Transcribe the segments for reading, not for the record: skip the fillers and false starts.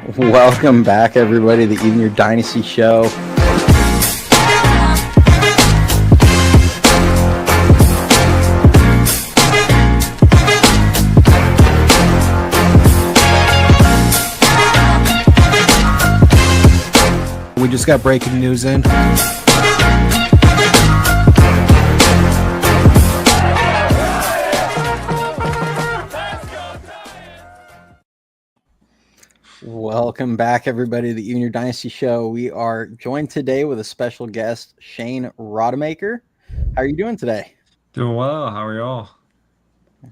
Welcome back, everybody, to the Even Your Dynasty show. We just got breaking news in. Welcome back, everybody, to the Even Your Dynasty show. We are joined today with a special guest, Shane Rademacher. How are you doing today? Doing well. How are y'all?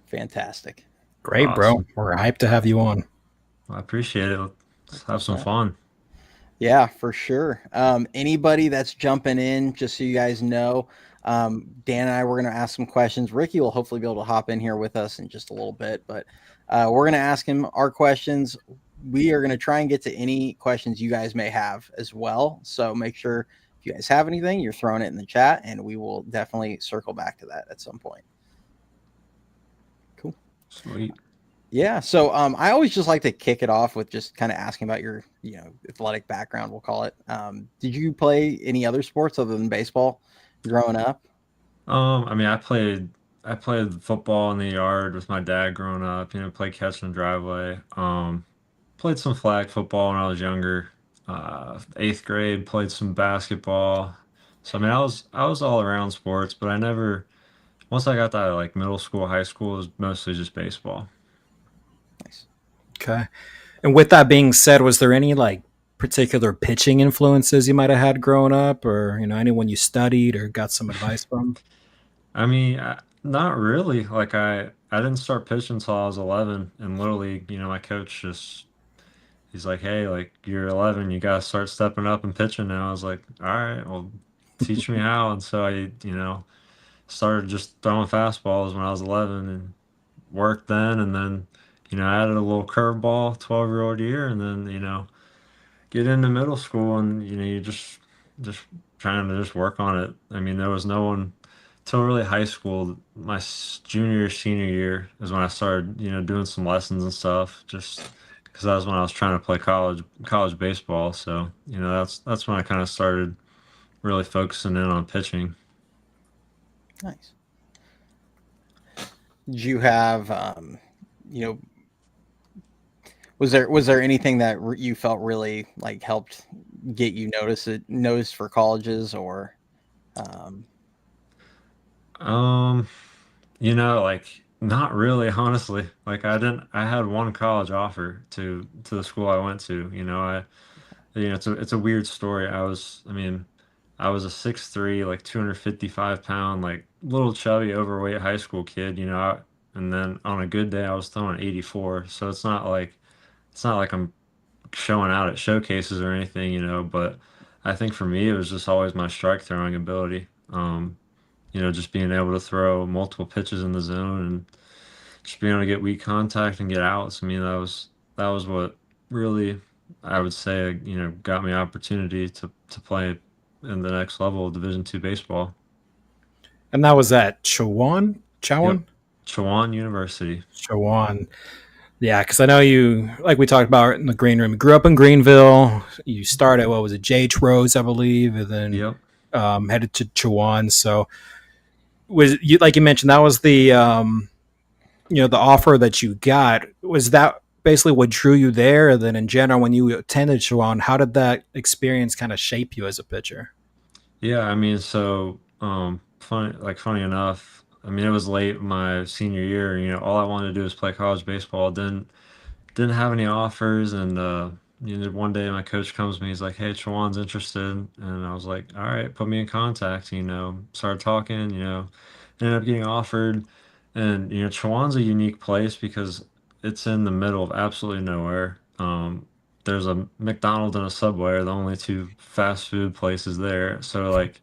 Fantastic. Great, Awesome. bro. We're hyped to have you on. I appreciate it. Let's have some fun. Yeah, for sure. Anybody that's jumping in, just so you guys know, Dan and I, we're going to ask some questions. Ricky will hopefully be able to hop in here with us in just a little bit, but we're going to ask him our questions. We are going to try and get to any questions you guys may have as well. So make sure if you guys have anything, you're throwing it in the chat, and we will definitely circle back to that at some point. Cool. Sweet. Yeah. So I always just like to kick it off with just kind of asking about your, athletic background, we'll call it. Did you play any other sports other than baseball growing up? I played football in the yard with my dad growing up, played catch in the driveway. Played some flag football when I was younger. Eighth grade, played some basketball. So I was all around sports, but I never once I got to like middle school, high school, it was mostly just baseball. Nice. Okay. And with that being said, was there any like particular pitching influences you might have had growing up, or anyone you studied or got some advice from? Not really. Like I didn't start pitching until I was 11 in Little League. My coach he's like, "Hey, like you're 11, you gotta start stepping up and pitching now." I was like, "All right, well, teach me how." And so I started just throwing fastballs when I was 11 and worked then, and then added a little curveball 12-year-old year, and then get into middle school, and you just trying to just work on it. I mean, there was no one till really high school. My junior senior year is when I started doing some lessons and stuff, just because that was when I was trying to play college baseball. So that's when I kind of started really focusing in on pitching. Nice. Did you have, was there anything that you felt really like helped get you noticed for colleges or? Um, like not really, honestly. Like I had one college offer to the school I went to. It's a weird story. I was a 6'3", like 255 pound, like little chubby, overweight high school kid, and then on a good day I was throwing 84. So it's not like I'm showing out at showcases or anything, but I think for me it was just always my strike throwing ability. Just being able to throw multiple pitches in the zone and just being able to get weak contact and get outs. I mean, that was what really, I would say, got me opportunity to play in the next level of Division II baseball. And that was at Chowan? Yep. Chowan University. Chowan. Yeah, because I know you, like we talked about in the green room, you grew up in Greenville. You started, what was it, J.H. Rose, I believe, and then Yep. Headed to Chowan. So was you, like you mentioned, that was the the offer that you got. Was that basically what drew you there? And then in general, when you attended Chowan, how did that experience kind of shape you as a pitcher? Yeah, I mean, so funny enough, I mean, it was late my senior year. All I wanted to do was play college baseball. Didn't have any offers, and one day my coach comes to me. He's like, "Hey, Chawan's interested," and I was like, "All right, put me in contact." Started talking. Ended up getting offered, and Chawan's a unique place because it's in the middle of absolutely nowhere. There's a McDonald's and a Subway are the only two fast food places there. So like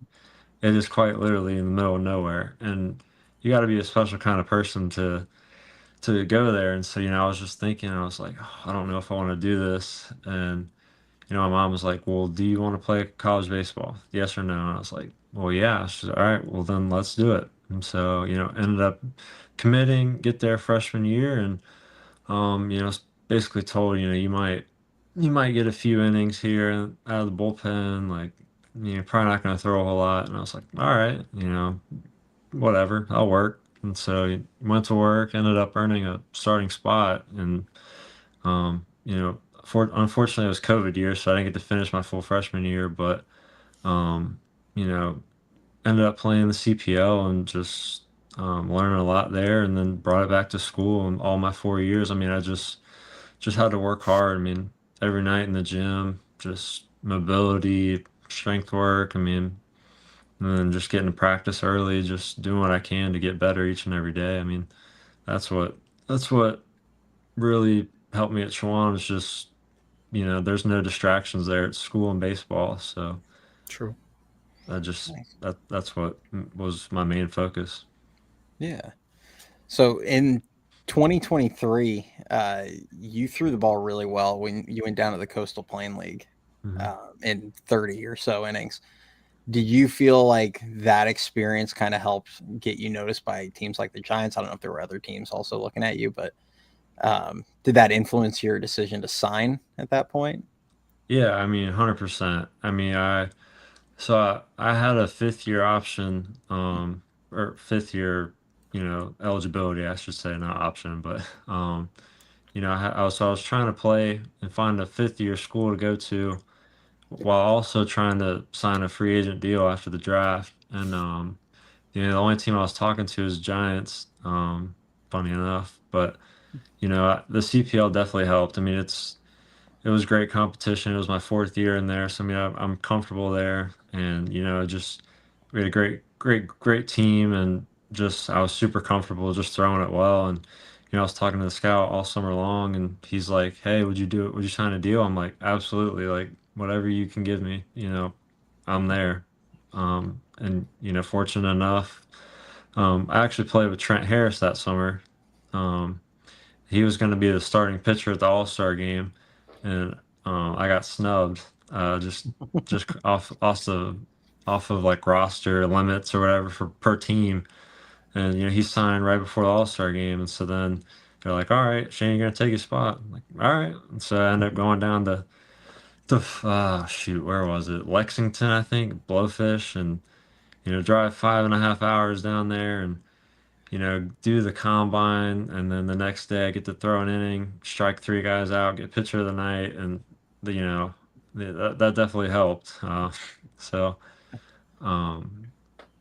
it is quite literally in the middle of nowhere, and you got to be a special kind of person to go there. And so I was just thinking, I was like, "Oh, I don't know if I want to do this." And my mom was like, "Well, do you want to play college baseball? Yes or no?" And I was like, "Well, yeah." She's like, "All right, well then let's do it." And so ended up committing, get there freshman year, and basically told you might you might get a few innings here out of the bullpen. Like, you're probably not going to throw a whole lot. And I was like, all right, whatever, I'll work. And so he went to work, ended up earning a starting spot. And, unfortunately, it was COVID year, so I didn't get to finish my full freshman year. But, um, you know, ended up playing the CPL and just learning a lot there, and then brought it back to school. And all my 4 years, I mean, I just had to work hard. I mean, every night in the gym, just mobility, strength work. I mean, and then just getting to practice early, just doing what I can to get better each and every day. I mean, that's what that's what really helped me at Shawan. Is just, there's no distractions there at school and baseball. So True. I just Nice. that's what was my main focus. Yeah. So in 2023, you threw the ball really well when you went down to the Coastal Plain League Hmm. in 30 or so innings. Did you feel like that experience kind of helped get you noticed by teams like the Giants? I don't know if there were other teams also looking at you, but did that influence your decision to sign at that point? Yeah, I mean, 100%. I mean, I had a fifth year option, or fifth year, eligibility, I should say, not option, but I was trying to play and find a fifth year school to go to, while also trying to sign a free agent deal after the draft. And the only team I was talking to is Giants. Funny enough, but the CPL definitely helped. I mean, it was great competition. It was my fourth year in there, so I mean, I'm comfortable there, and just we had a great team, and just I was super comfortable just throwing it well. And I was talking to the scout all summer long, and he's like, "Hey, would you do it? Would you sign a deal?" I'm like, "Absolutely! Like, whatever you can give me, I'm there." And fortunate enough, I actually played with Trent Harris that summer. Um, he was going to be the starting pitcher at the All Star game, and I got snubbed, just off of like roster limits or whatever for per team. And he signed right before the All Star game, and so then they're like, "All right, Shane, you're gonna take his spot." I'm like, "All right," and so I ended up going down to shoot, where was it? Lexington, I think, Blowfish, and drive 5.5 hours down there, and do the combine, and then the next day I get to throw an inning, strike three guys out, get pitcher of the night, and that definitely helped. So, um,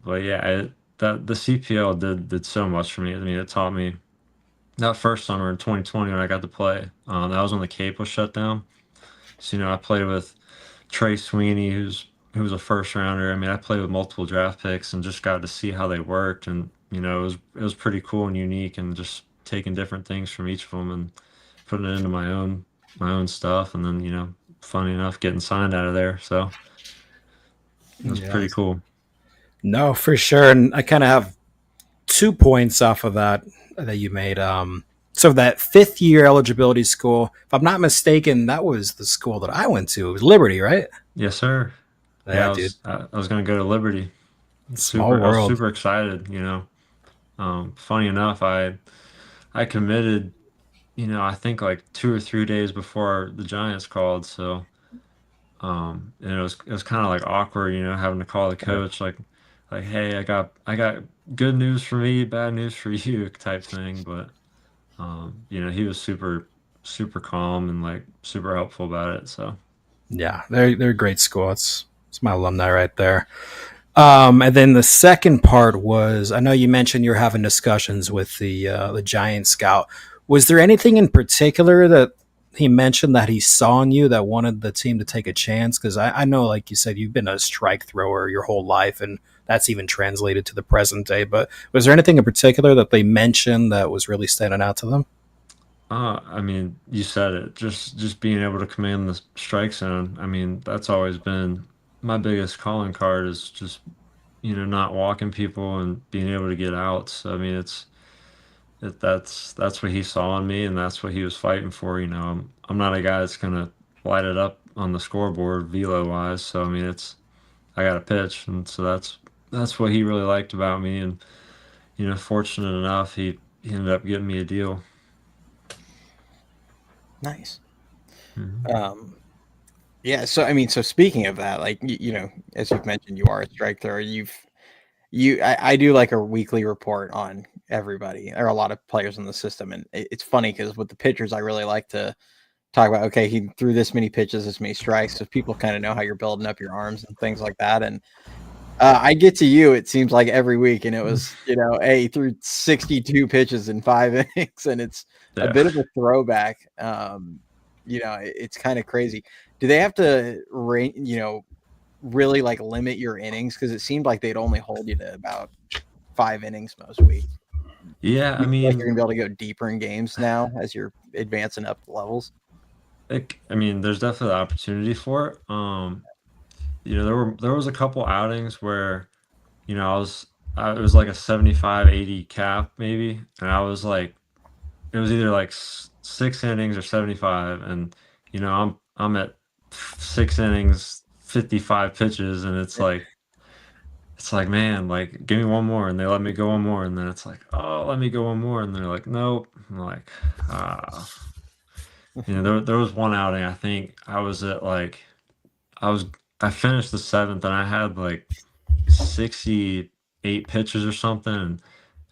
but yeah, that the CPL did so much for me. I mean, it taught me that first summer in 2020 when I got to play. That was when the Cape was shut down. So I played with Trey Sweeney, who was a first rounder. I mean, I played with multiple draft picks and just got to see how they worked, and it was pretty cool and unique, and just taking different things from each of them and putting it into my own stuff, and then funny enough, getting signed out of there. So it was Yeah. pretty cool. No, for sure. And I kind of have 2 points off of that you made. So that fifth year eligibility school, if I'm not mistaken, that was the school that I went to. It was Liberty, right? Yes, sir. Yeah, Yeah, dude. I was gonna go to Liberty. Small I was world. super excited. Funny enough, I committed, I think like 2 or 3 days before the Giants called. So, and it was kind of like awkward, having to call the coach, like, "Hey, I got good news for me, bad news for you," type thing. But, he was super calm and like super helpful about it. So, Yeah, they're a great school. It's my alumni right there. And then the second part was, I know you mentioned you're having discussions with the Giant scout. Was there anything in particular that he mentioned that he saw in you that wanted the team to take a chance? Because I know, like you said, you've been a strike thrower your whole life, and that's even translated to the present day. But was there anything in particular that they mentioned that was really standing out to them? I mean, you said it. Just being able to command the strike zone. I mean, that's always been my biggest calling card, is just not walking people and being able to get outs. I mean, that's what he saw in me, and that's what he was fighting for. I'm not a guy that's gonna light it up on the scoreboard velo wise. So I mean, I got to pitch, and so that's what he really liked about me. And fortunate enough, he ended up getting me a deal. Nice. Mhm. Yeah. So I mean, so speaking of that, like as you've mentioned, you are a strike thrower. I do like a weekly report on everybody. There are a lot of players in the system, and it's funny because with the pitchers, I really like to talk about. Okay, he threw this many pitches, this many strikes, so people kind of know how you're building up your arms and things like that. And I get to you, it seems like every week, and it was, hey, he threw 62 pitches in 5 innings, and it's a Yeah. bit of a throwback. It's kind of crazy. Do they have to really like limit your innings? Because it seemed like they'd only hold you to about 5 innings most weeks. Yeah, Do I you feel like you're mean, gonna be able to go deeper in games now as you're advancing up the levels? there's definitely the opportunity for it. There was a couple outings where, it was like a 75-80 cap maybe, and I was like, it was either like 6 innings or 75, and I'm at 6 innings, 55 pitches, and it's like, man, like, give me one more, and they let me go one more, and then it's like, oh, let me go one more, and they're like, nope. I'm like, ah. There was one outing, I think I was at like, I was I finished the seventh, and I had like 68 pitches or something, and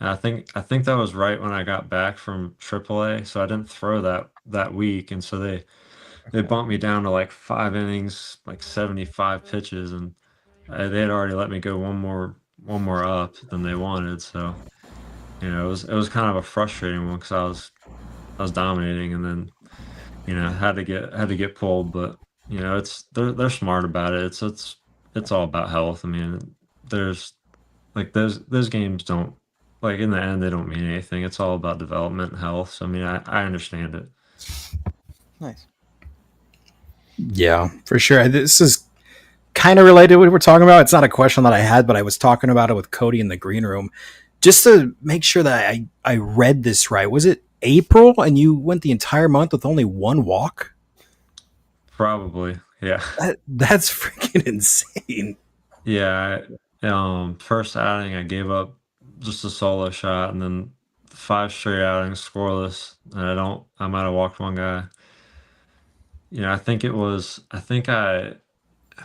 I think that was right when I got back from AAA, so I didn't throw that week, and so they Okay. bumped me down to like 5 innings, like 75 pitches, and they had already let me go one more up than they wanted. So it was kind of a frustrating one because I was dominating, and then had to get pulled. But they're smart about it. It's all about health. I mean, there's like those games don't, like, in the end, they don't mean anything. It's all about development and health. So I mean, I understand it. Nice. Yeah, for sure. This is kind of related to what we're talking about. It's not a question that I had, but I was talking about it with Cody in the green room just to make sure that I read this right. Was it April and you went the entire month with only one walk? Probably, yeah. That's freaking insane. Yeah, first outing I gave up just a solo shot, and then 5 straight outings scoreless, and I might have walked one guy. I think I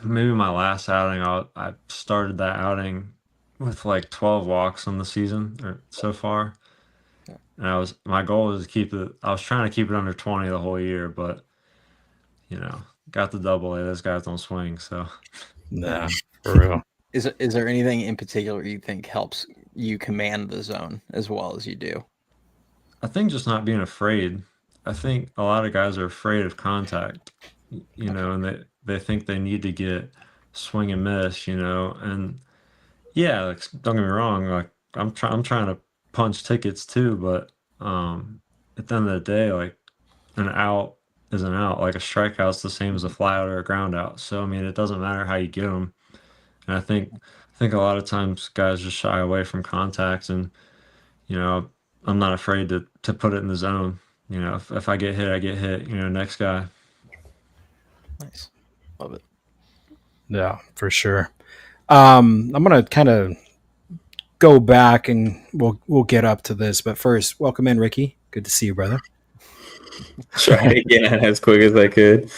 maybe my last outing, I started that outing with like 12 walks on the season or so far, Yeah. and my goal was to keep it. I was trying to keep it under 20 the whole year, but you know, got the double A. Those guys don't swing, so. Nah, for real. Is there anything in particular you think helps you command the zone as well as you do? I think just not being afraid. I think a lot of guys are afraid of contact, Okay. and they think they need to get swing and miss, and yeah, like, don't get me wrong, like, I'm trying to punch tickets too, but at the end of the day, like, an out is an out. Like, a strikeout's the same as a Mhm. fly out or a ground out. So I mean, it doesn't matter how you get them. And I think a lot of times guys just shy away from contacts, and you know, I'm not afraid to put it in the zone. If I get hit, I get hit. Next guy. Nice. Love it. Yeah, for sure. I'm gonna kind of go back and we'll get up to this, but first, welcome in, Ricky. Good to see you, brother. Try again as quick as I could.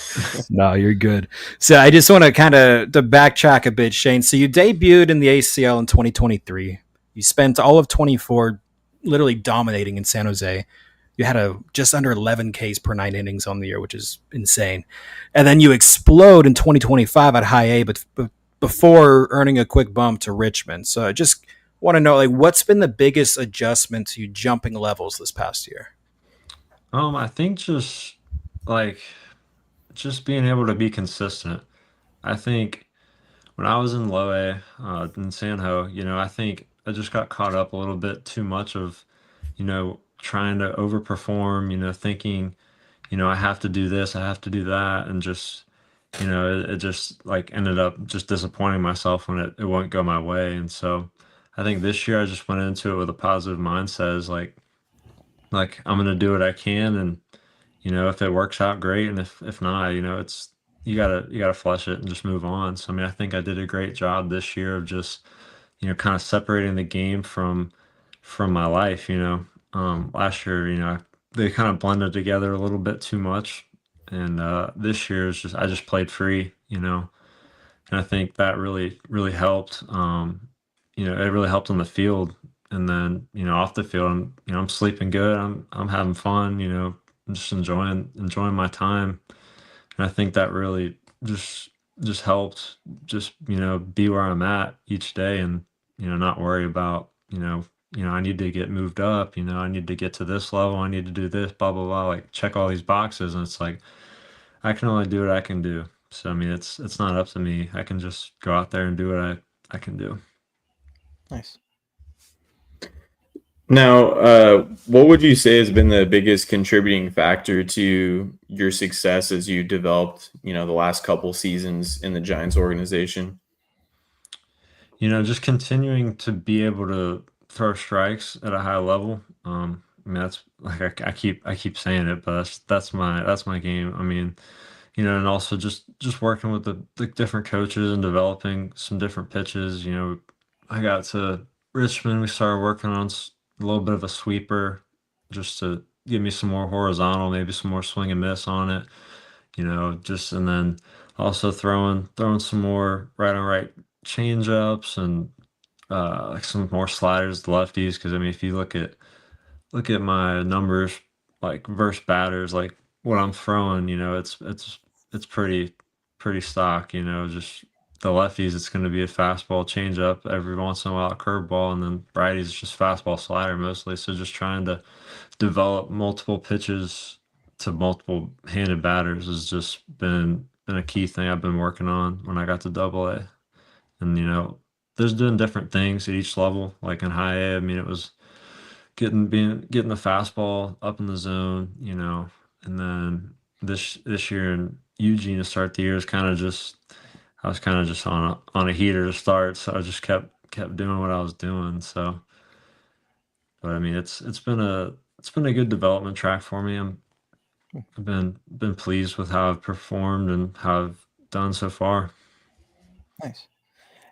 No, you're good. So I just want to kind of to backtrack a bit, Shane. So you debuted in the ACL in 2023. You spent all of 24 literally dominating in San Jose. You had a just under 11 Ks per 9 innings on the year, which is insane. And then you explode in 2025 at high A, but before earning a quick bump to Richmond. So I just want to know, like, what's been the biggest adjustment to you jumping levels this past year? I think like just being able to be consistent. I think when I was in low A, in San Ho, I think I just got caught up a little bit too much of, trying to overperform, thinking, I have to do this, I have to do that, and just, it just like ended up just disappointing myself when it wouldn't go my way. And so I think this year I just went into it with a positive mindset, is like I'm gonna do what I can, and if it works out, great, and if not, it's you gotta flush it and just move on. So I mean, I think I did a great job this year of just kind of separating the game from my life. Last year, they kind of blended together a little bit too much, and this year is just I just played free, and I think that really helped. It really helped on the field, and then off the field, I'm sleeping good. I'm having fun. I'm just enjoying my time, and I think that really just helped just be where I'm at each day, and not worry about I need to get moved up. I need to get to this level. I need to do this. Blah blah blah. Like check all these boxes, and it's like I can only do what I can do. So I mean, it's not up to me. I can just go out there and do what I can do. Nice. Now, what would you say has been the biggest contributing factor to your success as you developed, the last couple seasons in the Giants organization? Just continuing to be able to throw strikes at a high level. I mean, that's like I keep saying it, but that's my game. I mean, and also just working with the different coaches and developing some different pitches. I got to Richmond. We started working on a little bit of a sweeper, just to give me some more horizontal, maybe some more swing and miss on it. Just and then also throwing some more right on right change ups and like some more sliders to lefties. Because I mean, if you look at my numbers, like versus batters, like what I'm throwing, it's pretty stock. Just the lefties, it's going to be a fastball changeup every once in a while, a curveball, and then righties, it's just fastball slider mostly. So just trying to develop multiple pitches to multiple handed batters has just been a key thing I've been working on when I got to Double A. And there's doing different things at each level. Like in high A, I mean, it was getting the fastball up in the zone, and then this year in Eugene to start the year is kind of just I was kind of just on a heater to start, so I just kept doing what I was doing. So, but I mean, it's been a good development track for me. I've been pleased with how I've performed and how I've done so far. Nice.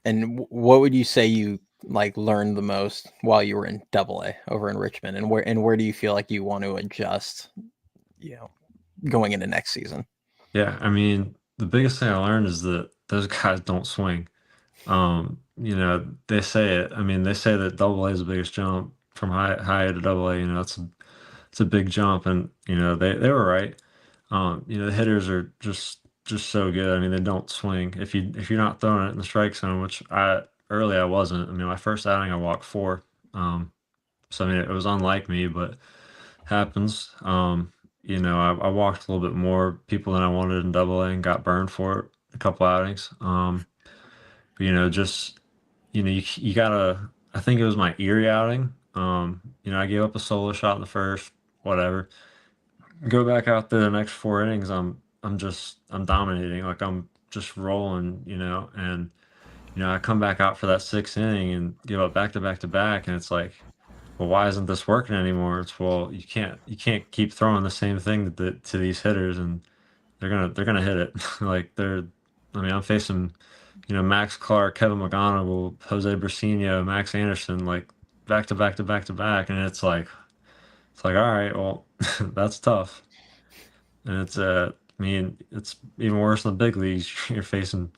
And what would you say you like learned the most while you were in Double A over in Richmond, and where do you feel like you want to adjust, going into next season? Yeah, I mean, the biggest thing I learned is that those guys don't swing. They say it. I mean, they say that Double A is the biggest jump from high A to Double A. It's a big jump, and they were right. The hitters are just so good. I mean, they don't swing if you're not throwing it in the strike zone, which I wasn't. I mean, my first outing I walked four. So I mean, it was unlike me, but happens. I walked a little bit more people than I wanted in Double A and got burned for it a couple outings. But just you gotta. I think it was my Erie outing. I gave up a solo shot in the first, whatever. Go back out there the next four innings. I'm dominating. Like I'm just rolling. And I come back out for that sixth inning and give up back to back to back, and it's like, well, why isn't this working anymore? It's well, you can't keep throwing the same thing to these hitters, and they're gonna hit it. Like I mean, I'm facing Max Clark, Kevin McGonigal, Jose Briceño, Max Anderson, like back to back to back to back, and it's like all right, well, that's tough. And I mean, it's even worse in the big leagues. You're facing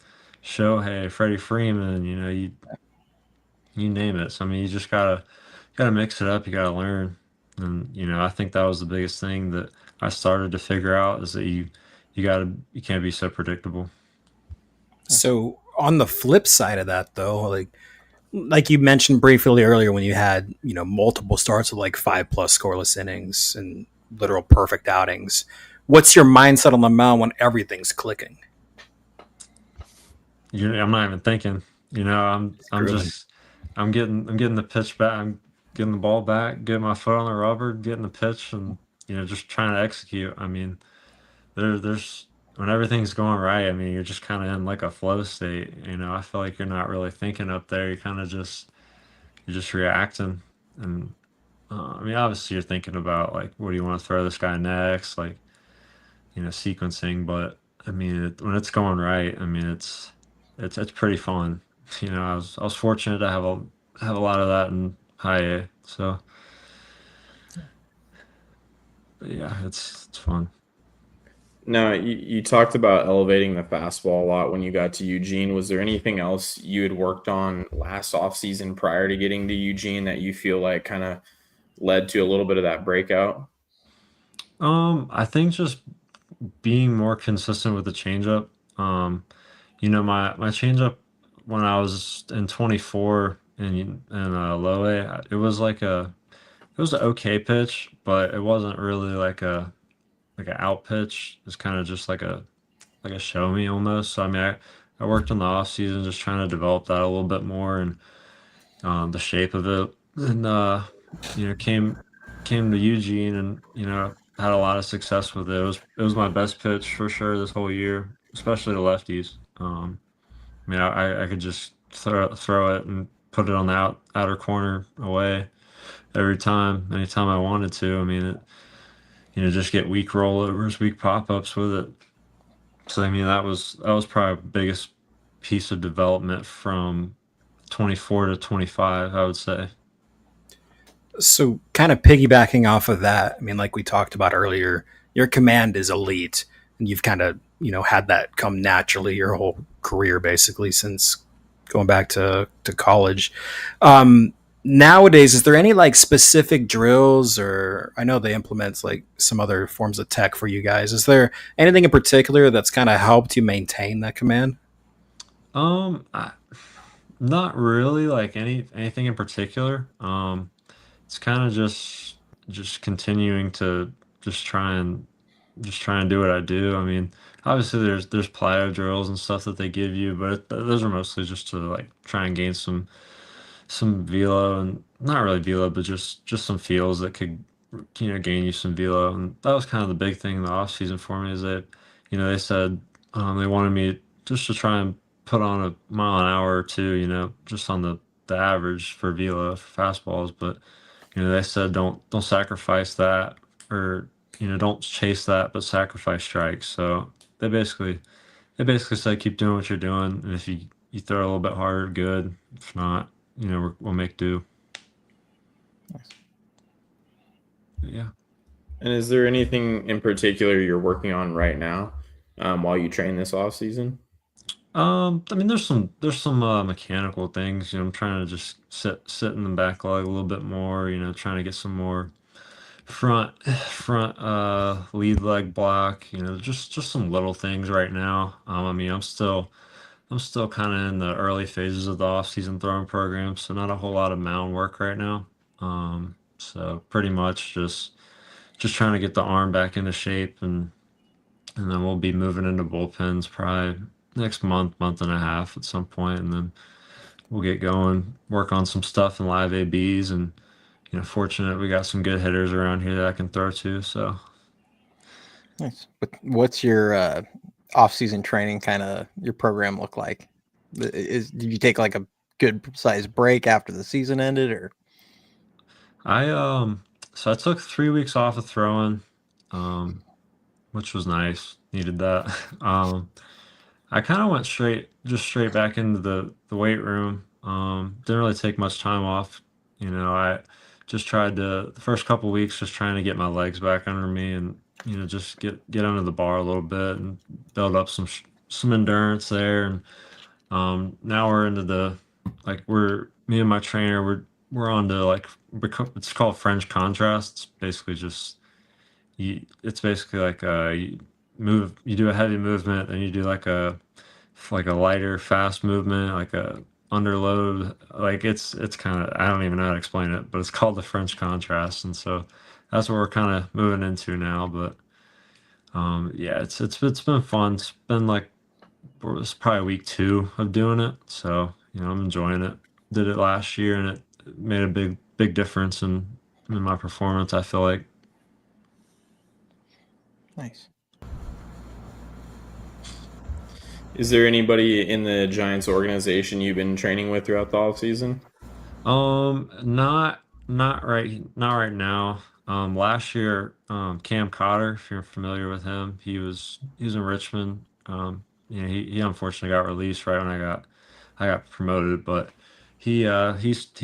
Shohei, Freddie Freeman, you name it. So I mean, you just gotta mix it up. You gotta learn, and I think that was the biggest thing that I started to figure out is that you can't be so predictable. So on the flip side of that, though, like you mentioned briefly earlier, when you had multiple starts of like 5+ scoreless innings and literal perfect outings, what's your mindset on the mound when everything's clicking? I'm not even thinking. I'm Grooving. just I'm getting the pitch back. I'm getting the ball back, getting my foot on the rubber, getting the pitch, and just trying to execute. I mean, there's when everything's going right. I mean, you're just kind of in like a flow state. I feel like you're not really thinking up there. You're just reacting, and I mean, obviously you're thinking about like what do you want to throw this guy next, like sequencing. But I mean, when it's going right, I mean, it's pretty fun. I was fortunate to have a lot of that in high A. So, but yeah, it's fun. Now, you talked about elevating the fastball a lot when you got to Eugene. Was there anything else you had worked on last offseason prior to getting to Eugene that you feel like kind of led to a little bit of that breakout? I think just being more consistent with the changeup. Um, my changeup when I was in 24 in low A, it was an okay pitch, but it wasn't really like an out pitch. It's kind of just like a show me almost. So I mean, I worked on the off season just trying to develop that a little bit more and the shape of it, and you know came to Eugene and had a lot of success with it. It was my best pitch for sure this whole year, especially to lefties. I mean, I could just throw it and put it on the outer corner away every time, anytime I wanted to. I mean, just get weak rollovers, weak pop ups with it. So I mean, that was probably the biggest piece of development from 24 to 25, I would say. So, kind of piggybacking off of that, I mean, like we talked about earlier, your command is elite, and you've kind of had that come naturally your whole career, basically since going back to college. Nowadays, is there any like specific drills, or I know they implement like some other forms of tech for you guys? Is there anything in particular that's kind of helped you maintain that command? I, not really like anything in particular. It's kind of just continuing to just try and just try and do what I do. I mean, obviously there's plyo drills and stuff that they give you, but those are mostly just to like try and gain some velo and not really velo, but just some feels that could gain you some velo. And that was kind of the big thing in the off season for me is that they said they wanted me just to try and put on a mile an hour or two, just on the average for velo for fastballs, but they said don't sacrifice that or don't chase that, but sacrifice strikes. So they basically they basically said keep doing what you're doing, and if you throw a little bit harder, good. If not, we'll make do. But yeah. And is there anything in particular you're working on right now while you train this off season? I mean, there's some mechanical things. I'm trying to just sit in the back leg a little bit more. Trying to get some more front lead leg block. Just some little things right now. I mean, I'm still kind of in the early phases of the off-season throwing program, so not a whole lot of mound work right now. So pretty much just trying to get the arm back into shape, and then we'll be moving into bullpens probably next month and a half at some point, and then we'll get going, work on some stuff in live ABs, and fortunate we got some good hitters around here that I can throw to. So Nice. What's your off-season training kind of your program look like? Did you take like a good sized break after the season ended, or I took 3 weeks off of throwing, um, which was nice. Needed that. I kind of went straight back into the weight room. Didn't really take much time off. I just tried the first couple weeks just trying to get my legs back under me and just get under the bar a little bit and build up some endurance there. And now we're into the like we're me and my trainer we're on to like it's called French contrasts. Basically, just it's basically like you do a heavy movement and you do like a lighter fast movement like a underload, like it's kind of, I don't even know how to explain it, but it's called the French contrast, and so that's what we're kind of moving into now. But yeah, it's been fun. It's been like it's probably week 2 of doing it, so I'm enjoying it. Did it last year and it made a big difference in my performance, I feel like. nice? Is there anybody in the Giants organization you've been training with throughout the off season? Not right now. Last year, Cam Cotter, if you're familiar with him, he was in Richmond. He unfortunately got released right when I got promoted, but he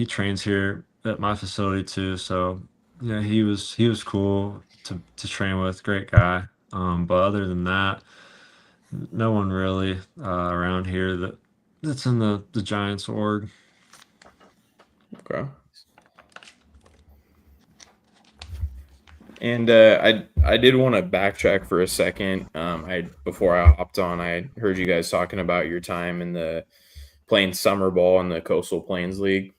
trains here at my facility too. So he was cool to train with. Great guy. But other than that, no one really around here that's in the Giants org. Okay. And I did want to backtrack for a second. I before I hopped on, I heard you guys talking about your time in the playing summer ball in the Coastal Plains League.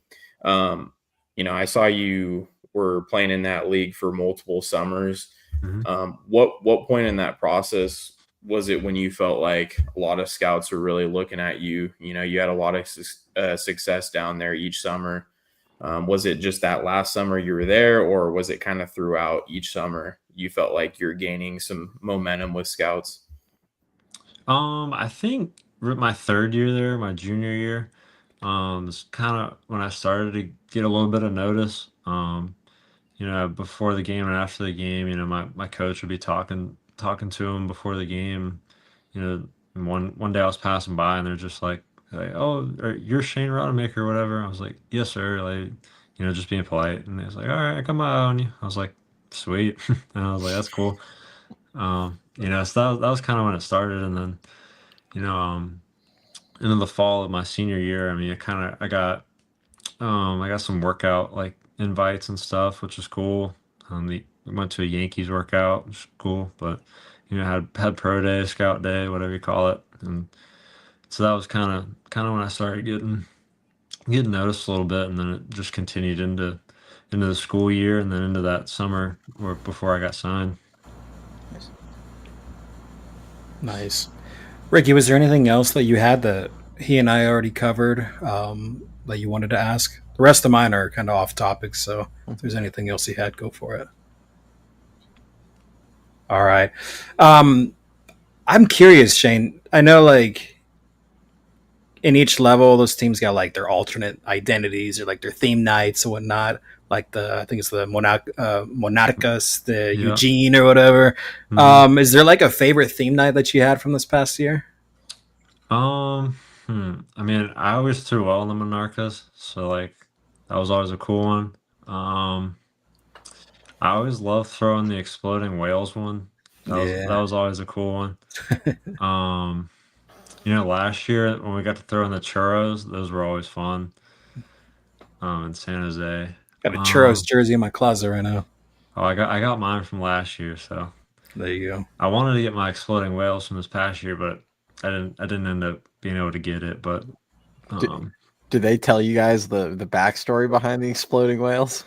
Um, I saw you were playing in that league for multiple summers. Mhm. What point in that process was it when you felt like a lot of scouts were really looking at you? You had a lot of success down there each summer. Was it just that last summer you were there, or was it kind of throughout each summer you felt like you're gaining some momentum with scouts? I think my third year there, my junior year, is kind of when I started to get a little bit of notice. Before the game and after the game, my coach would be talking to him before the game. And one day I was passing by and they're just like, oh, you're Shane Rademacher or whatever. I was like, yes, sir. Like, just being polite. And they was like, all right, I got my eye on you. I was like, sweet. And I was like, that's cool. So that was kind of when it started. And then, you know, um, into the fall of my senior year, I mean, I got some workout like invites and stuff, which is cool. We went to a Yankees workout, which is cool. But had pro day, scout day, whatever you call it, and so that was kind of when I started getting noticed a little bit, and then it just continued into the school year, and then into that summer or before I got signed. Nice. Ricky, was there anything else that you had that he and I already covered that you wanted to ask? The rest of mine are kind of off topic, so if there's anything else you had, go for it. All right. I'm curious, Shane. I know, like, in each level, those teams got like their alternate identities or like their theme nights and whatnot. Like I think it's the Monaticus, the Yeah. Eugene or whatever. Mhm. Is there like a favorite theme night that you had from this past year? I mean, I always threw well in the Monarchas, so like that was always a cool one. Um, I always loved throwing the exploding whales one. That Yeah. was always a cool one. Um, last year when we got to throw in the churros, those were always fun. In San Jose. Got a churros Um, jersey in my closet right now. oh, I got mine from last year, so There you go. I wanted to get my exploding whales from this past year, but I didn't end up being able to get it. But Did, um, did they tell you guys the backstory behind the exploding whales?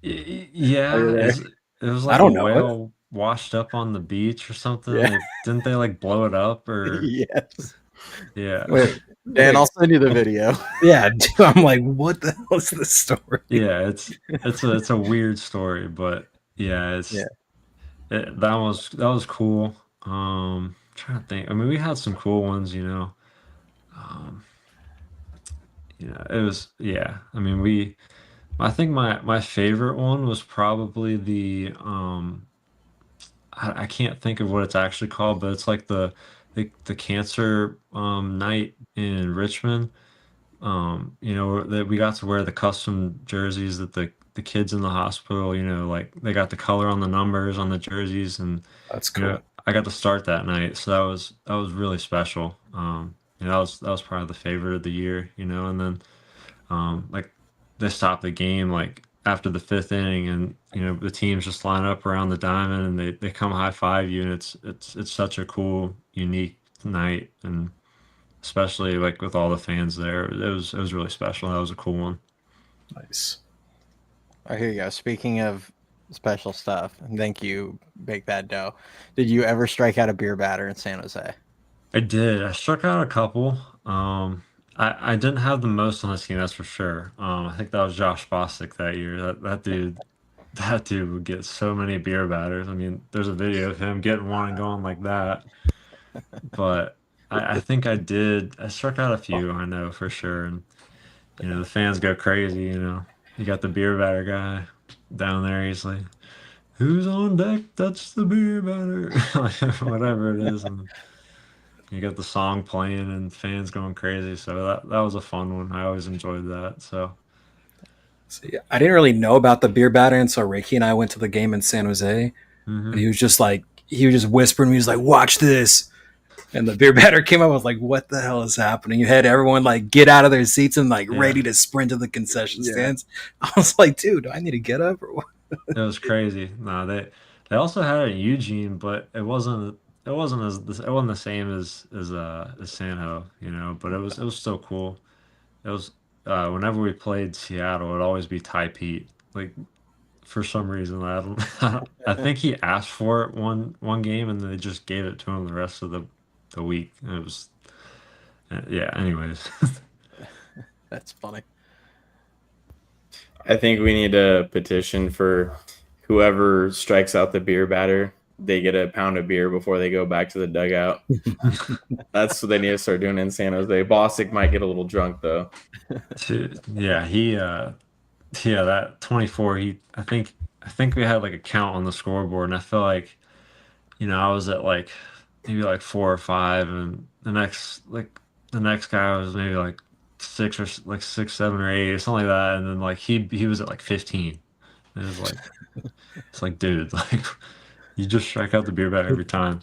Are you yeah, there? it was I like a don't know it. whale washed up on the beach or something. Yeah. Didn't they like blow it up or Yes. yeah. Wait, Dan, wait. I'll send you the video. Yeah, I'm like, what the hell is this story? Yeah, it's a weird story, but yeah, Yeah. that was cool. Trying to think. I mean, we had some cool ones. Um, it was yeah. I mean, I think my favorite one was probably I can't think of what it's actually called, but it's like the cancer night in Richmond. That we got to wear the custom jerseys that the kids in the hospital, like they got the color on the numbers on the jerseys, and That's cool. I got to start that night, so that was really special. That was probably the favorite of the year, and then like they stopped the game like after the fifth inning, and the teams just line up around the diamond and they come high five you, and it's such a cool, unique night, and especially like with all the fans there, it was really special. That was a cool one. Nice. Oh, here you go. Speaking of special stuff, and thank you, Bake Bad Dough. Did you ever strike out a beer batter in San Jose? I did. I struck out a couple. I didn't have the most on the team, that's for sure. I think that was Josh Bostic that year. That dude would get so many beer batters. I mean, there's a video of him getting one and going like that. But I think I did. I struck out a few, I know for sure. And the fans go crazy. You got the beer batter guy down there. He's like, "Who's on deck? That's the beer batter," whatever it is. And you got the song playing and fans going crazy. So that was a fun one. I always enjoyed that. So See, I didn't really know about the beer batter until Ricky and I went to the game in San Jose, and hmm he was just like, he was just whispering. He was like, "Watch this." And the beer batter came up. I was like, "What the hell is happening?" You had everyone like get out of their seats and like ready to sprint to the concession Yeah. stands. I was like, "Dude, do I need to get up or what?" It was crazy. No, they also had it in Eugene, but it wasn't the same as San Ho, you know. But it was still cool. It was whenever we played Seattle, it'd always be Ty Pete. Like for some reason, I don't. I think he asked for it one game, and they just gave it to him the rest of the week. And it was yeah. Anyways, That's funny. I think we need a petition for whoever strikes out the beer batter. They get a pound of beer before they go back to the dugout. That's what they need to start doing in San Jose. Bostic might get a little drunk though. yeah, yeah, that 24. I think we had like a count on the scoreboard, and I feel like I was at like maybe like 4 or 5, and the next guy was maybe like 6, 7 or 8 or something like that, and then like he was at like 15. It was like it's like dude, like you just strike out the beer bat every time.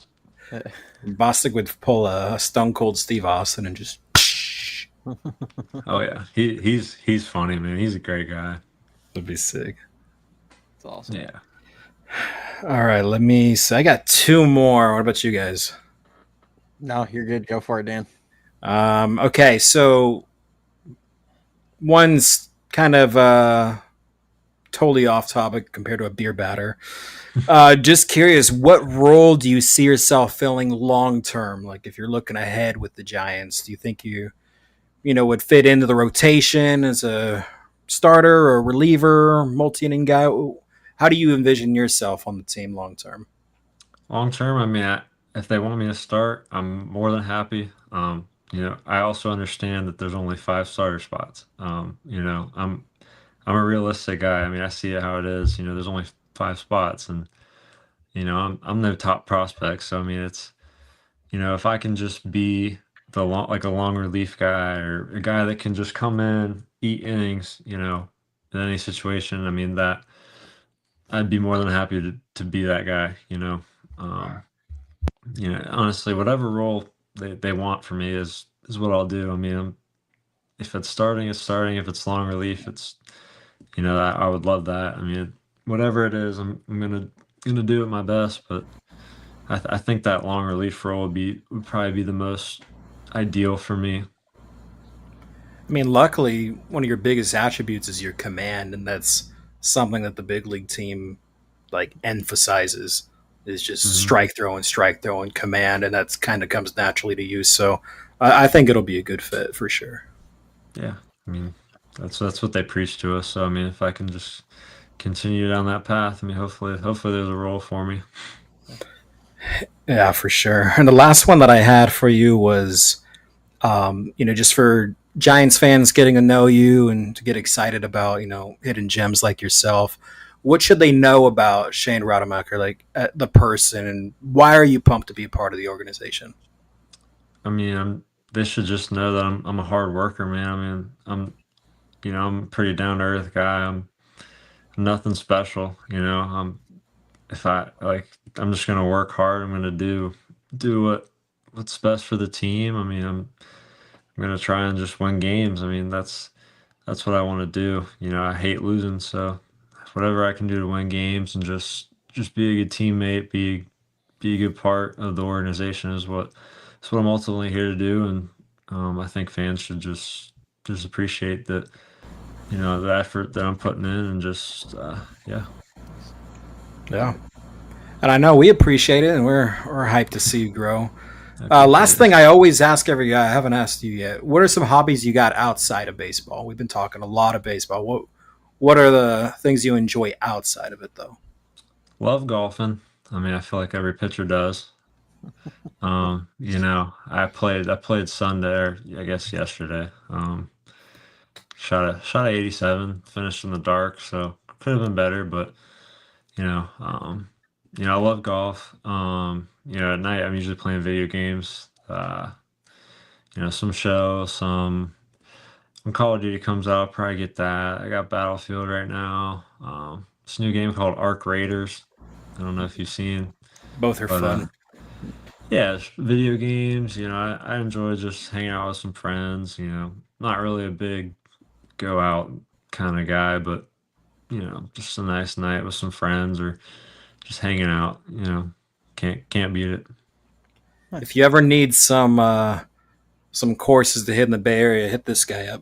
Bostic would pull a Stone Cold Steve Austin and just. Oh yeah, he's funny, man. He's a great guy. Would be sick. It's awesome. Yeah. All right, let me. So I got 2 more. What about you guys? No, you're good. Go for it, Dan. Okay, so one's kind of totally off topic compared to a beer batter. Just curious, what role do you see yourself filling long term? Like if you're looking ahead with the Giants, do you think you would fit into the rotation as a starter or reliever, multi-inning guy? How do you envision yourself on the team long term? Long term, I mean, if they want me to start, I'm more than happy. I also understand that there's only 5 starter spots. I'm a realistic guy. I mean, I see it how it is. There's only 5 spots, and I'm no top prospect. So I mean, it's if I can just be like a long relief guy or a guy that can just come in, eat innings, in any situation. I mean that I'd be more than happy to be that guy. Um, honestly, whatever role they want for me is what I'll do. I mean, if it's starting, it's starting. If it's long relief, it's I would love that. I mean, whatever it is, I'm gonna do it my best. But I think that long relief role would probably be the most ideal for me. I mean, luckily, one of your biggest attributes is your command, and that's something that the big league team like emphasizes is just Hmm. strike throwing, command, and that's kind of comes naturally to you. So I think it'll be a good fit for sure. Yeah, I mean, that's what they preach to us. So I mean, if I can just continue down that path, I mean, hopefully there's a role for me. Yeah, for sure. And the last one that I had for you was, just for Giants fans getting to know you and to get excited about, hidden gems like yourself. What should they know about Shane Rademacher, like the person, and why are you pumped to be a part of the organization? I mean, they should just know that I'm a hard worker, man. I mean, I'm a pretty down to earth guy. I'm nothing special, if I like, I'm just gonna work hard. I'm gonna do what's best for the team. I mean, I'm gonna try and just win games. I mean, that's what I want to do. I hate losing, so whatever I can do to win games and just be a good teammate, be a good part of the organization is what I'm ultimately here to do. And I think fans should just appreciate that, the effort that I'm putting in, and just yeah. Yeah. And I know we appreciate it, and we're hyped to see you grow. I appreciate Last it. thing I always ask every guy, I haven't asked you yet. What are some hobbies you got outside of baseball? We've been talking a lot of baseball. What are the things you enjoy outside of it, though? Love golfing. I mean, I feel like every pitcher does. I played Sunday, or I guess yesterday. Shot a 87, finished in the dark, so could have been better, but you know, um, I love golf. At night I'm usually playing video games. Some show, some when Call of Duty comes out, I'll probably get that. I got Battlefield right now. This new game called Arc Raiders. I don't know if you've seen. Both are But fun. yeah, video games. I enjoy just hanging out with some friends. Not really a big go out kind of guy, but just a nice night with some friends or just hanging out. Can't beat it. If you ever need some courses to hit in the Bay Area, hit this guy up.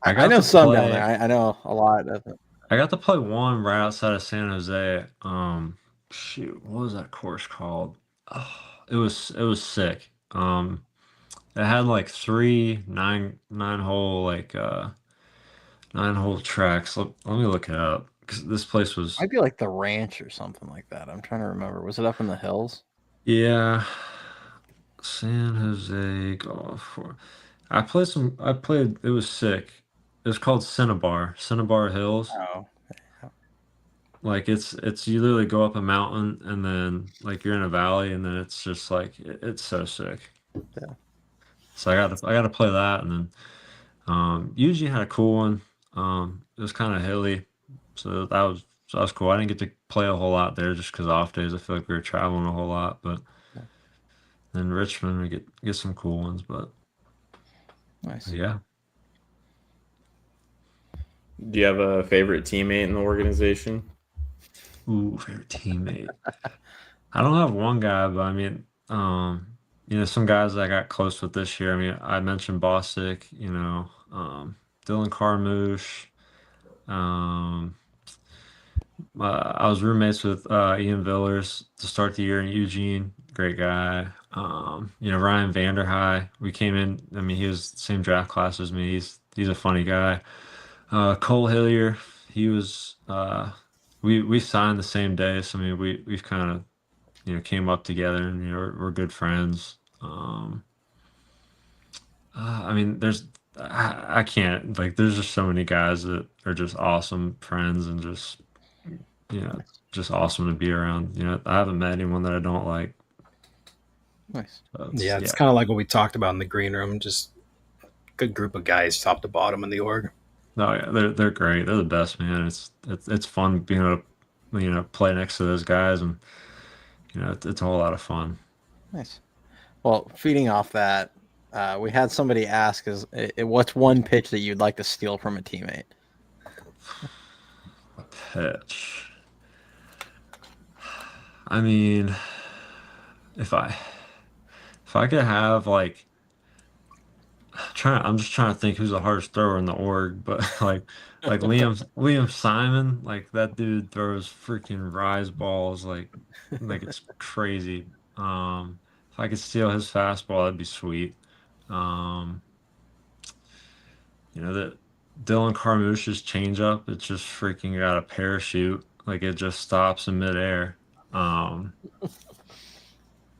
I I got know to some down there. play. I know a lot of it. I got to play one right outside of San Jose. Shoot, what was that course called? Oh, it was sick. It had like three nine hole like 9-hole tracks. Let me look it up because this place was Might be like the ranch or something like that. I'm trying to remember. Was it up in the hills? yeah, San Jose Golf. I played. It was sick. It was called Cinnabar Hills. Oh, Like it's you literally go up a mountain and then like you're in a valley and then it's just like it's so sick. yeah. So I got to play that and then Eugene had a cool one. It was kind of hilly, so that was cool. I didn't get to play a whole lot there just because off days I feel like we were traveling a whole lot. But Yeah. then Richmond we get some cool ones. But Nice. yeah, Do you have a favorite teammate in the organization? ooh, favorite teammate. I don't have one guy, but I mean, some guys I got close with this year. I mean, I mentioned Bostic, Dylan Carmouche. Um, I was roommates with Ian Villers to start the year in Eugene. Great guy. Ryan Vanderhei. We came in. I mean, he was the same draft class as me. He's a funny guy. Cole Hillier. He was. We signed the same day, so I mean, we've kind of came up together and we're good friends. I mean, I can't like there's just so many guys that are just awesome friends and just awesome to be around. I haven't met anyone that I don't like. Nice. So Yeah, it's kind of like what we talked about in the green room. Just good group of guys, top to bottom in the org. no, yeah, they're great. They're the best, man. It's fun being able to play next to those guys and it's a whole lot of fun. Nice. Well, feeding off that, we had somebody ask, what's one pitch that you'd like to steal from a teammate? A pitch. I mean, if I could have like I'm just trying to think who's the hardest thrower in the org, but like Liam Simon, like that dude throws freaking rise balls like it's crazy. If I could steal his fastball, that'd be sweet. Um, that Dylan Carmouche's changeup, it's just freaking got a parachute, like it just stops in midair. Um,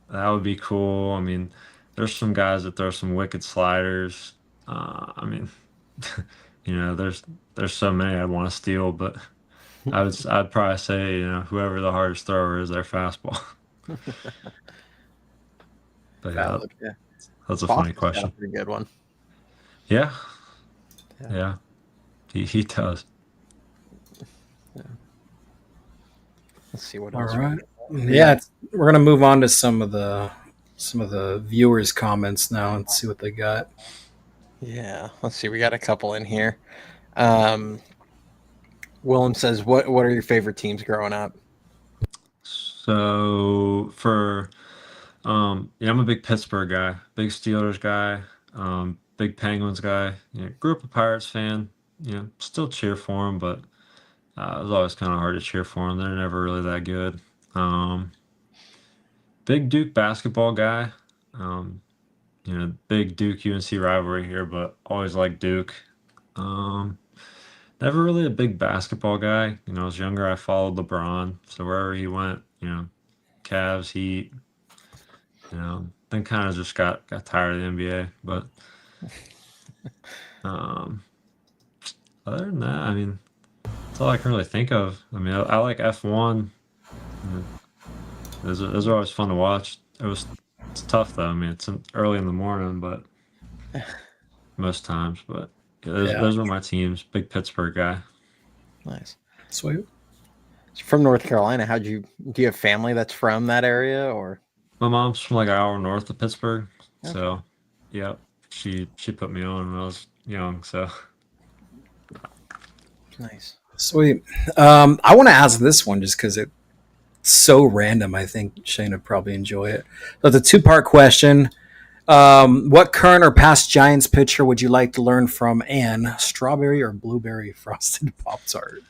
that would be cool. I mean, there's some guys that throw some wicked sliders. I mean, there's so many I want to steal, but I'd probably say whoever the hardest thrower is their fastball. But yeah, Valid. Yeah. that's a Boston's funny got a question. pretty good one. Yeah, Yeah. yeah, he does. Let's see what All else. right. Yeah, we're gonna move on to some of the viewers' comments now and see what they got. Yeah. Let's see. We got a couple in here. Willem says, "What are your favorite teams growing up?" So I'm a big Pittsburgh guy, big Steelers guy, big Penguins guy. Grew up a Pirates fan. Still cheer for them, but it was always kind of hard to cheer for them. They're never really that good. Big Duke basketball guy. Big Duke UNC rivalry here, but always liked Duke. Never really a big basketball guy. When I was younger, I followed LeBron, so wherever he went, Cavs, Heat. Then kind of just got tired of the NBA. But other than that, I mean, that's all I can really think of. I mean, I like F1. Those are always fun to watch. It's tough though. I mean, it's early in the morning, but most times. But those were my teams. Big Pittsburgh guy. Nice. Sweet. From North Carolina. Do you have family that's from that area or? My mom's from like an hour north of Pittsburgh, Okay. so yeah, she put me on when I was young. So Nice. Sweet. I want to ask this one just because it's so random. I think Shane would probably enjoy it. So it's a two-part question. What current or past Giants pitcher would you like to learn from? And strawberry or blueberry frosted Pop Tart?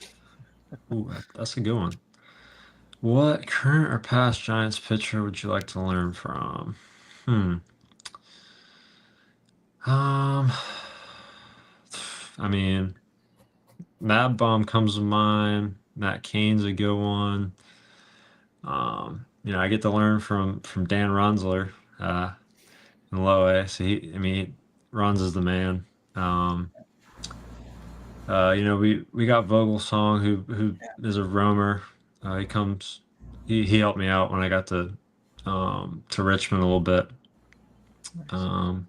ooh, that's a good one. What current or past Giants pitcher would you like to learn from? Hmm. Um, I mean, Mad Bomb comes to mind. Matt Cain's a good one. I get to learn from Dan Runzler, in low A. So Runs is the man. Um, we got Vogelsong who is a roamer. He comes, he helped me out when I got to Richmond a little bit. Um,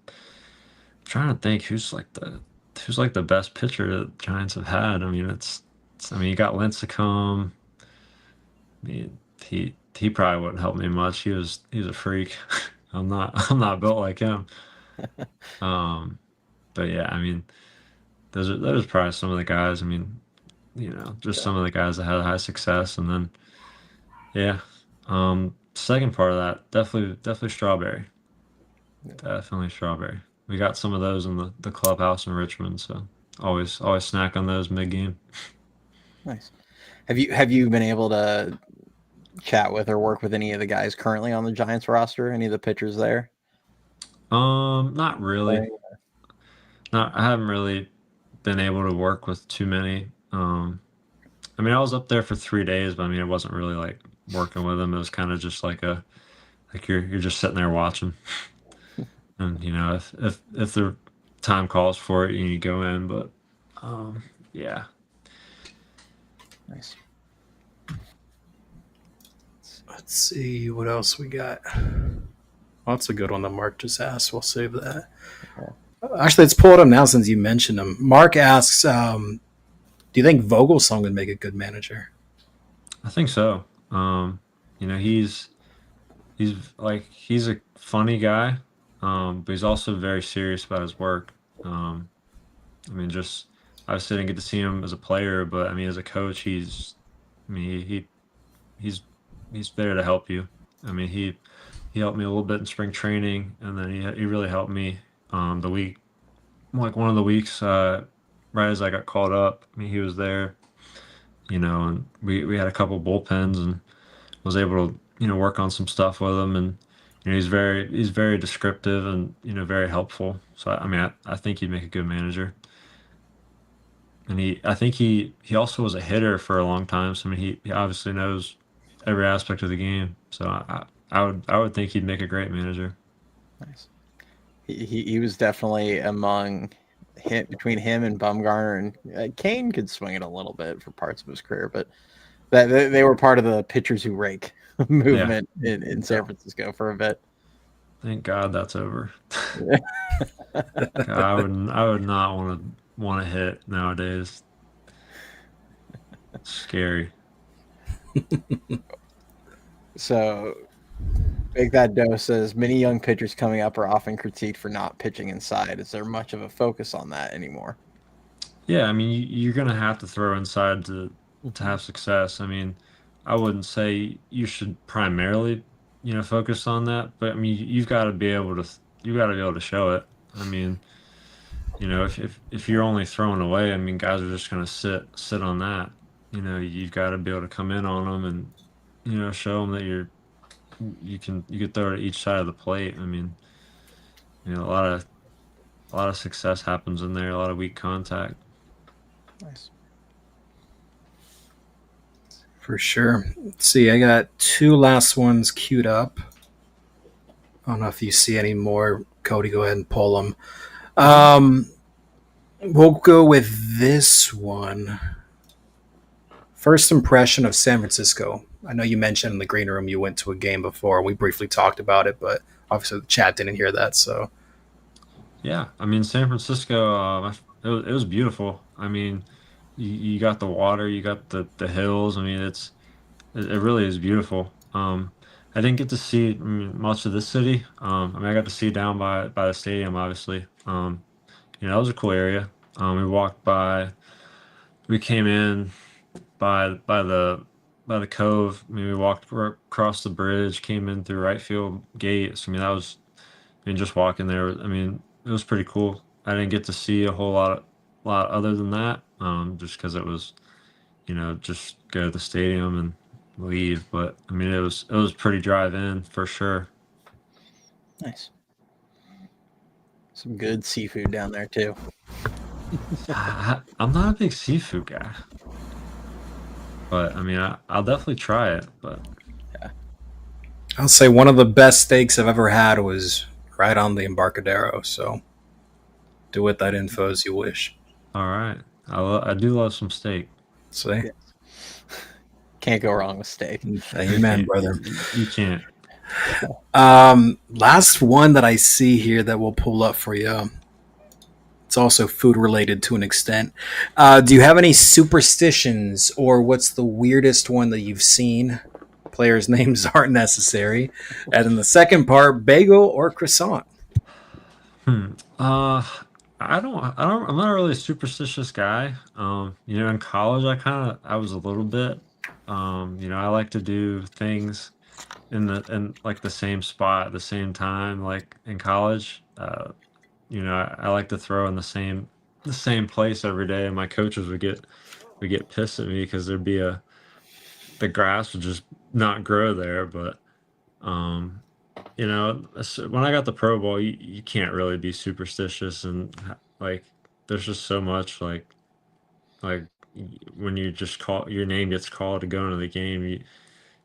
Trying to think who's like the best pitcher that the Giants have had. I mean, you got Lincecum. I mean, he probably wouldn't help me much. He's a freak. I'm not built like him. Um, but yeah, I mean, those are probably some of the guys. I mean, just some of the guys that had high success, and then yeah. Second part of that, definitely strawberry. Definitely strawberry. We got some of those in the clubhouse in Richmond, so always snack on those mid game. Nice. Have you been able to chat with or work with any of the guys currently on the Giants roster? Any of the pitchers there? Not really. Not I haven't really been able to work with too many. I was up there for 3 days, but I mean it wasn't really like working with them. It was kind of just like you're just sitting there watching. And if the time calls for it, you go in. But yeah, Nice. Let's see what else we got. Well, that's a good one that Mark just asked. We'll save that. Actually, let's pull it up now since you mentioned him. Mark asks, do you think Vogelsong would make a good manager? I think so. He's a funny guy, but he's also very serious about his work. Just obviously didn't get to see him as a player, but I mean as a coach, I mean he's he's there to help you. I mean he helped me a little bit in spring training, and then he really helped me the week like one of the weeks right as I got called up. I mean he was there, and we had a couple bullpens and was able to work on some stuff with him, and he's very descriptive and very helpful. So I think he'd make a good manager. And I think he also was a hitter for a long time. So I mean, he obviously knows every aspect of the game. So I would think he'd make a great manager. Nice. He was definitely between him and Bumgarner, and Kane could swing it a little bit for parts of his career, but they were part of the pitchers who rake movement in San Francisco for a bit. Thank God that's over. I would not want to hit nowadays. It's scary. So, Big That Doe says many young pitchers coming up are often critiqued for not pitching inside. Is there much of a focus on that anymore? Yeah, I mean you're gonna have to throw inside to have success. I mean, I wouldn't say you should primarily focus on that, but I mean you got to be able to show it. I mean, if you're only throwing away, I mean guys are just gonna sit on that. You've got to be able to come in on them and show them that you can throw it at each side of the plate. I mean, a lot of success happens in there, a lot of weak contact. Nice. For sure. Let's see, I got two last ones queued up. I don't know if you see any more. Cody, go ahead and pull them. We'll go with this one. First impression of San Francisco. I know you mentioned in the green room you went to a game before. We briefly talked about it, but obviously the chat didn't hear that. So, Yeah, I mean San Francisco, it was beautiful. I mean, you got the water, you got the hills. I mean, it really is beautiful. I didn't get to see much of the city. I mean, I got to see down by the stadium, obviously. That was a cool area. We walked by. We came in by the cove. I mean, we walked across the bridge, came in through right field gates. I mean, just walking there. I mean, it was pretty cool. I didn't get to see a whole lot other than that, just because it was, just go to the stadium and leave. But I mean, it was pretty drive in for sure. Nice. Some good seafood down there too. I'm not a big seafood guy, but I mean, I'll definitely try it. But I'll say one of the best steaks I've ever had was right on the Embarcadero. So do with that info as you wish. all right, I do love some steak. See? Can't go wrong with steak. Amen, brother. You can't. Last one that I see here that we'll pull up for you. It's also food related to an extent. Do you have any superstitions, or what's the weirdest one that you've seen? Players' names aren't necessary. And then the second part, bagel or croissant? I'm not really a superstitious guy. In college I was a little bit. I like to do things in like the same spot at the same time, like in college. I like to throw in the same place every day, and my coaches would get pissed at me because the grass would just not grow there. But when I got the Pro Bowl, you can't really be superstitious, and like there's just so much like when you just call your name gets called to go into the game, you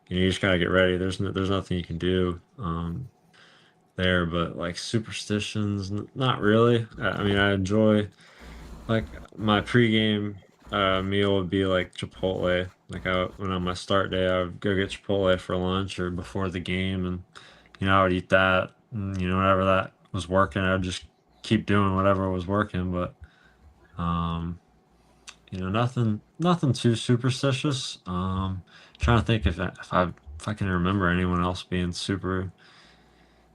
just gotta get ready. There's nothing you can do there, but like superstitions, not really. I mean, I enjoy like my pregame meal would be like Chipotle. Like when on my start day, I would go get Chipotle for lunch or before the game, and I would eat that. And, whatever that was working, I'd just keep doing whatever was working. But nothing too superstitious. Trying to think if I can remember anyone else being super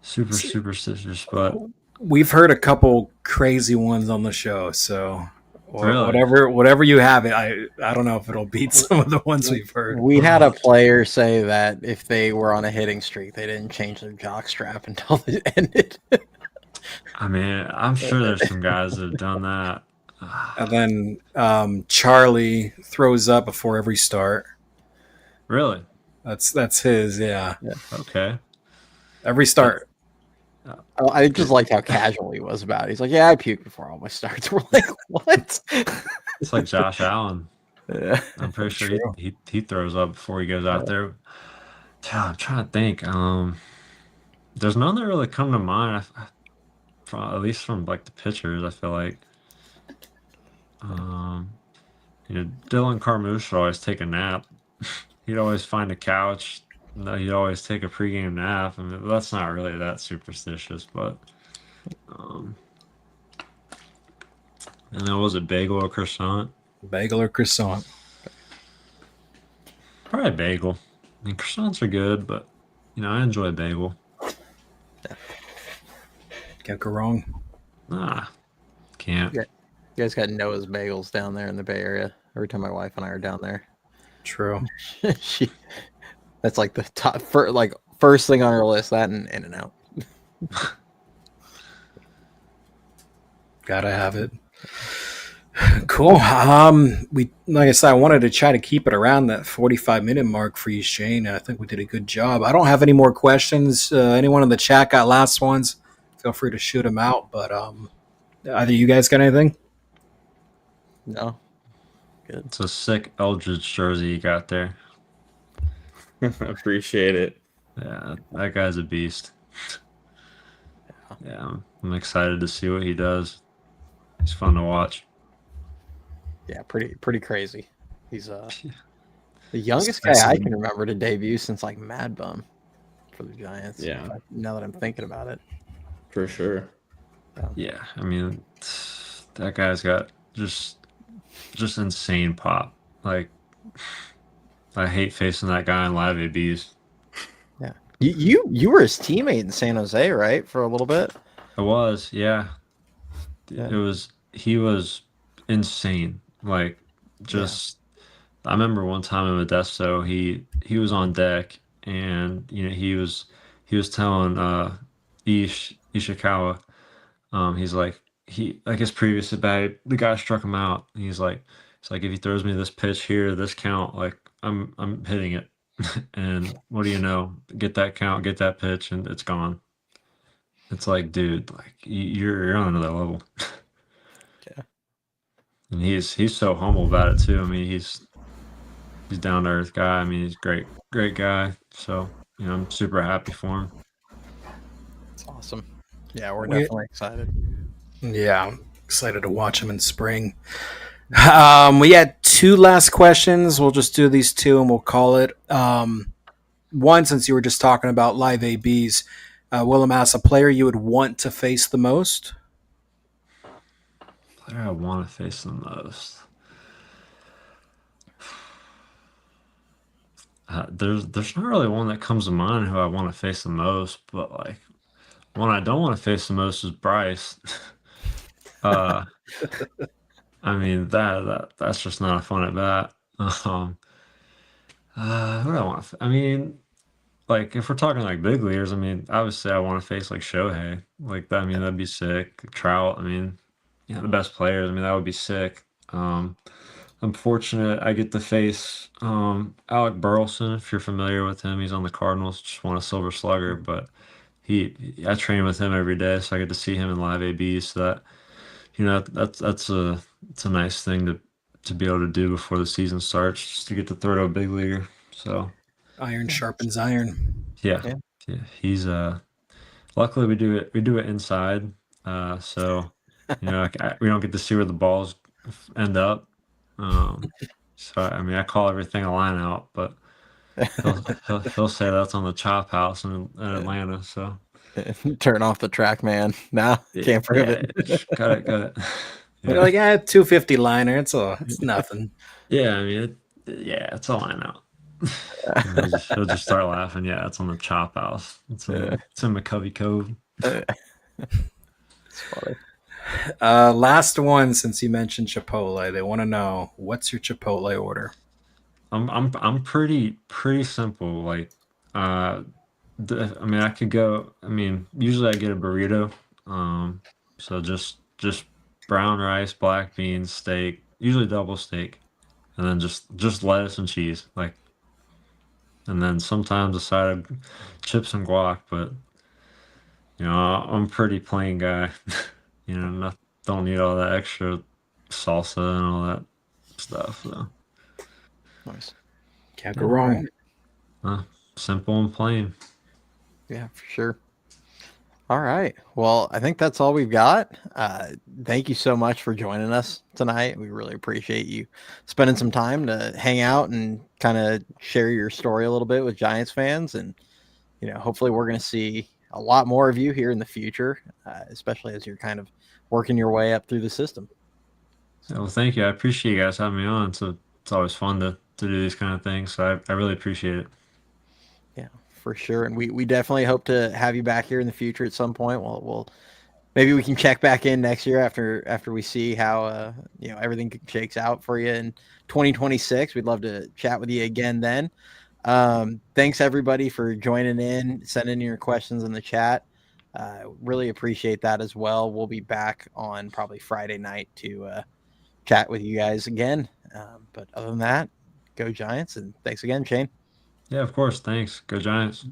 superstitious, but We've heard a couple crazy ones on the show, so Really? whatever you have, I don't know if it'll beat some of the ones we've heard. We had a player say that if they were on a hitting streak, they didn't change their jock strap until it ended. I mean, I'm sure there's some guys that have done that. And then Charlie throws up before every start. Really? That's his, yeah. Okay. Every start. I just liked how casual he was about it. He's like, "Yeah, I puke before all my starts." We're like, "What?" It's like Josh Allen. Yeah. I'm pretty sure True. he throws up before he goes out there. Yeah, I'm trying to think. There's none that really come to mind. At least from like the pitchers, I feel like. Dylan Carmouche would always take a nap. He'd always find a couch. No, he'd always take a pregame nap. I mean, that's not really that superstitious, but. And then was it bagel or croissant? Bagel or croissant? Probably bagel. I mean, croissants are good, but I enjoy bagel. Can't go wrong. Can't. Yeah. You guys got Noah's Bagels down there in the Bay Area. Every time my wife and I are down there, True. that's like the top first thing on her list. That and In-N-Out. Gotta have it. Cool. We like I said, I wanted to try to keep it around that 45-minute mark for you, Shane. I think we did a good job. I don't have any more questions. Anyone in the chat got last ones? Feel free to shoot them out. But either you guys got anything? No. Good. It's a sick Eldridge jersey you got there. Appreciate it. Yeah, that guy's a beast. Yeah, I'm excited to see what he does. He's fun to watch. Yeah, pretty crazy. He's the youngest guy I can remember to debut since like Mad Bum for the Giants. Yeah. Now that I'm thinking about it. For sure. Yeah, I mean, that guy's got just insane pop. Like, I hate facing that guy in live ABs. Yeah. You were his teammate in San Jose, right? For a little bit. I was, yeah. Yeah. He was insane. Like, Yeah. just I remember one time in Modesto, he was on deck, and he was telling Ishikawa, he's like, he like his previous at bat, the guy struck him out. And he's like, if he throws me this pitch here, this count, like I'm hitting it. And what do you know? Get that count, get that pitch, and it's gone. It's like, dude, like you're on another level. Yeah. And he's so humble about it too. I mean, he's down to earth guy. I mean, he's great guy. So I'm super happy for him. It's awesome. Yeah, we're We- definitely excited. Yeah, I'm excited to watch him in spring. We had 2 last questions. We'll just do these 2 and we'll call it. One, since you were just talking about live ABs, Willem asks, a player you would want to face the most? Player I want to face the most. There's not really one that comes to mind who I want to face the most, but like one I don't want to face the most is Bryce. uh, I mean that's just not a fun at bat. Who do I want to? I mean, like if we're talking like big leaguers, I mean, obviously I want to face like Shohei. Like that, I mean, that'd be sick. Trout. I mean, the best players. I mean, that would be sick. I'm fortunate I get to face Alec Burleson. If you're familiar with him, he's on the Cardinals. Just won a Silver Slugger, but I train with him every day, so I get to see him in live AB. So that it's a nice thing to be able to do before the season starts, just to get to throw to a big leaguer. So Iron sharpens iron. yeah, Yeah. yeah. He's luckily we do it inside, so we don't get to see where the balls end up. So I mean, I call everything a line out, but he'll say that's on the chop house in Atlanta. So Turn off the track, man. No, can't prove yeah, it. got it. You're like, 250 liner. It's nothing. Yeah, I mean, it's a line out. He'll just start laughing. Yeah, it's on the chop house. It's in McCovey Cove. It's funny. Last one, since you mentioned Chipotle, they want to know, what's your Chipotle order? I'm pretty simple. Like, I mean, I could go. I mean, usually I get a burrito. So just brown rice, black beans, steak, usually double steak, and then just lettuce and cheese. Like, and then sometimes a side of chips and guac. But I'm a pretty plain guy. Don't need all that extra salsa and all that stuff. So Nice. Can't go wrong. simple and plain. Yeah, for sure. All right. Well, I think that's all we've got. Thank you so much for joining us tonight. We really appreciate you spending some time to hang out and kind of share your story a little bit with Giants fans. And, hopefully we're going to see a lot more of you here in the future, especially as you're kind of working your way up through the system. Well, thank you. I appreciate you guys having me on. So it's always fun to do these kind of things. So I really appreciate it. Yeah, for sure. And we definitely hope to have you back here in the future at some point. We'll maybe we can check back in next year after we see how everything shakes out for you in 2026. We'd love to chat with you again then. Thanks everybody for joining in, sending your questions in the chat. Really appreciate that as well. We'll be back on probably Friday night to chat with you guys again. But other than that, go Giants, and thanks again, Shane. Yeah, of course. Thanks. Go Giants.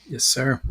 Yes, sir.